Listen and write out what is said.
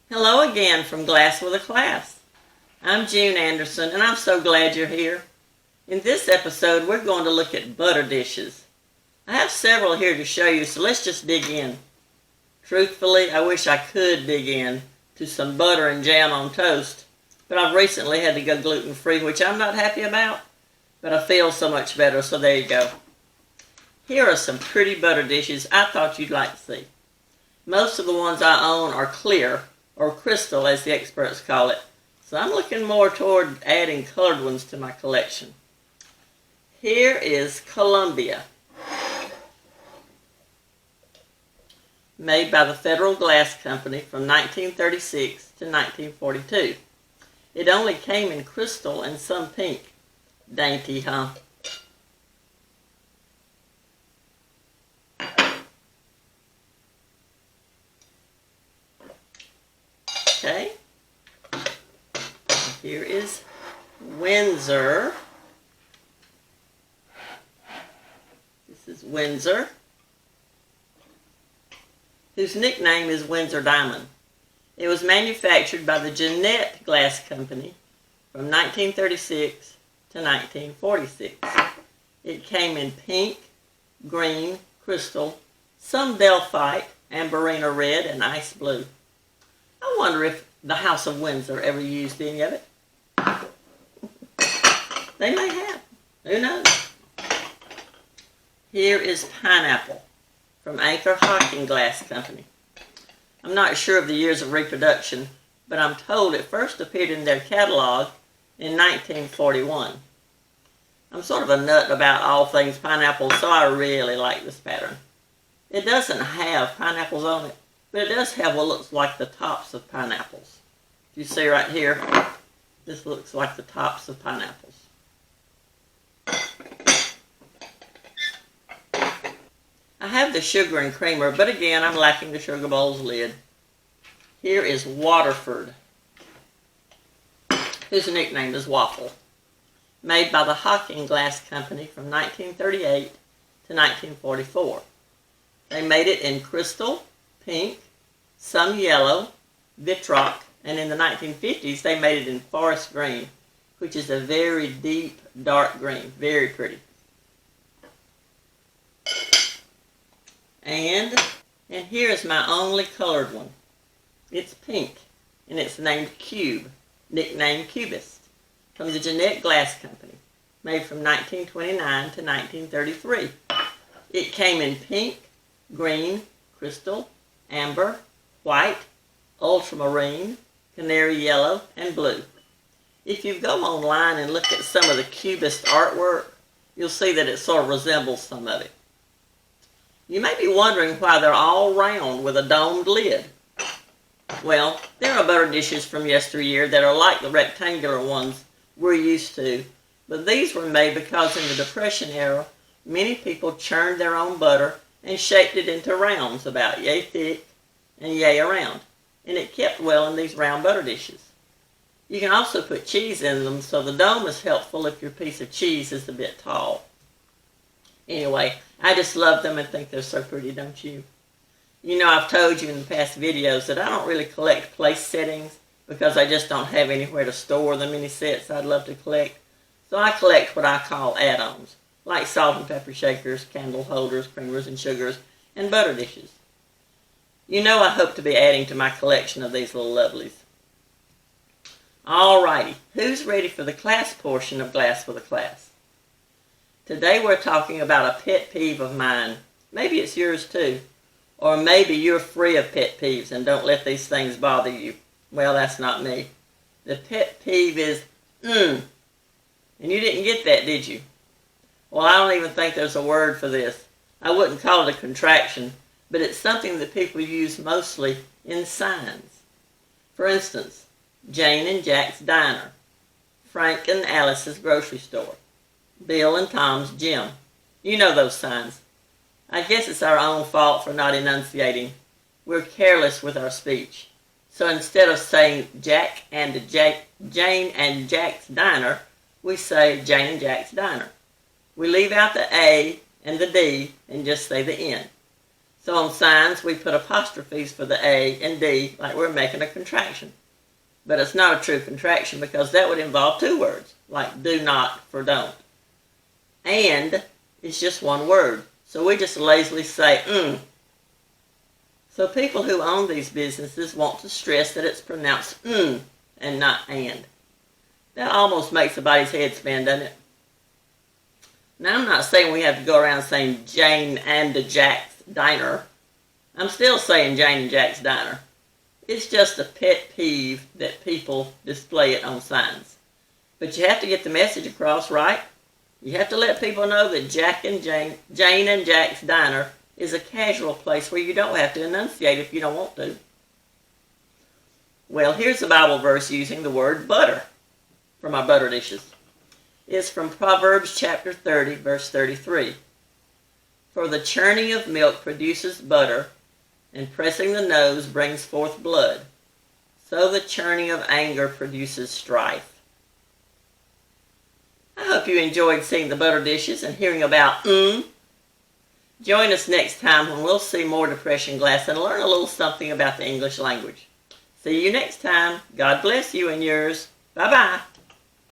Hello again from Glass with a Class. I'm June Anderson and I'm so glad you're here. In this episode we're going to look at butter dishes. I have several here to show you, so let's just dig in. Truthfully, I wish I could dig in to some butter and jam on toast, but I've recently had to go gluten-free, which I'm not happy about, but I feel so much better, so there you go. Here are some pretty butter dishes I thought you'd like to see. Most of the ones I own are clear, or crystal as the experts call it, so I'm looking more toward adding colored ones to my collection. Here is Columbia, made by the Federal Glass Company from 1936 to 1942. It only came in crystal and some pink. Dainty, huh? Okay, here is Windsor. This is Windsor, whose nickname is Windsor Diamond. It was manufactured by the Jeannette Glass Company from 1936 to 1946. It came in pink, green, crystal, some Delphite, amberina red, and ice blue. I wonder if the House of Windsor ever used any of it. They may have. Who knows? Here is Pineapple from Anchor Hocking Glass Company. I'm not sure of the years of reproduction, but I'm told it first appeared in their catalog in 1941. I'm sort of a nut about all things pineapple, so I really like this pattern. It doesn't have pineapples on it, but it does have what looks like the tops of pineapples. You see right here, this looks like the tops of pineapples. I have the sugar and creamer, but again, I'm lacking the sugar bowl's lid. Here is Waterford, whose nickname is Waffle, made by the Hocking Glass Company from 1938 to 1944. They made it in crystal, pink, some yellow, vitrock, and in the 1950s they made it in forest green, which is a very deep, dark green. Very pretty. And here is my only colored one. It's pink, and it's named Cube, nicknamed Cubist, from the Jeannette Glass Company, made from 1929 to 1933. It came in pink, green, crystal, amber, white, ultramarine, canary yellow, and blue. If you go online and look at some of the Cubist artwork, you'll see that it sort of resembles some of it. You may be wondering why they're all round with a domed lid. Well, there are butter dishes from yesteryear that are like the rectangular ones we're used to, but these were made because in the Depression era, many people churned their own butter and shaped it into rounds about yay thick and yay around, and it kept well in these round butter dishes. You can also put cheese in them, so the dome is helpful if your piece of cheese is a bit tall. Anyway, I just love them and think they're so pretty, don't you? You know, I've told you in the past videos that I don't really collect place settings because I just don't have anywhere to store the many sets I'd love to collect. So I collect what I call add-ons, like salt and pepper shakers, candle holders, creamers and sugars, and butter dishes. You know I hope to be adding to my collection of these little lovelies. Alrighty, who's ready for the class portion of Glass with a Class? Today we're talking about a pet peeve of mine. Maybe it's yours too. Or maybe you're free of pet peeves and don't let these things bother you. Well, that's not me. The pet peeve is, And you didn't get that, did you? Well, I don't even think there's a word for this. I wouldn't call it a contraction, but it's something that people use mostly in signs. For instance, Jane and Jack's Diner, Frank and Alice's grocery store, Bill and Tom's gym. You know those signs. I guess it's our own fault for not enunciating. We're careless with our speech. So instead of saying Jane and Jack's Diner, we say Jane and Jack's Diner. We leave out the A and the D and just say the N. So on signs, we put apostrophes for the A and D like we're making a contraction. But it's not a true contraction because that would involve two words, like do not for don't. And is just one word, so we just lazily say So people who own these businesses want to stress that it's pronounced and not and. That almost makes somebody's head spin, doesn't it? Now, I'm not saying we have to go around saying Jane and Jack's Diner. I'm still saying Jane and Jack's Diner. It's just a pet peeve that people display it on signs. But you have to get the message across, right? You have to let people know that Jane and Jack's Diner is a casual place where you don't have to enunciate if you don't want to. Well, here's a Bible verse using the word butter for my butter dishes. It's from Proverbs chapter 30, verse 33. For the churning of milk produces butter, and pressing the nose brings forth blood. So the churning of anger produces strife. I hope you enjoyed seeing the butter dishes and hearing about Join us next time when we'll see more depression glass and learn a little something about the English language. See you next time. God bless you and yours. Bye-bye.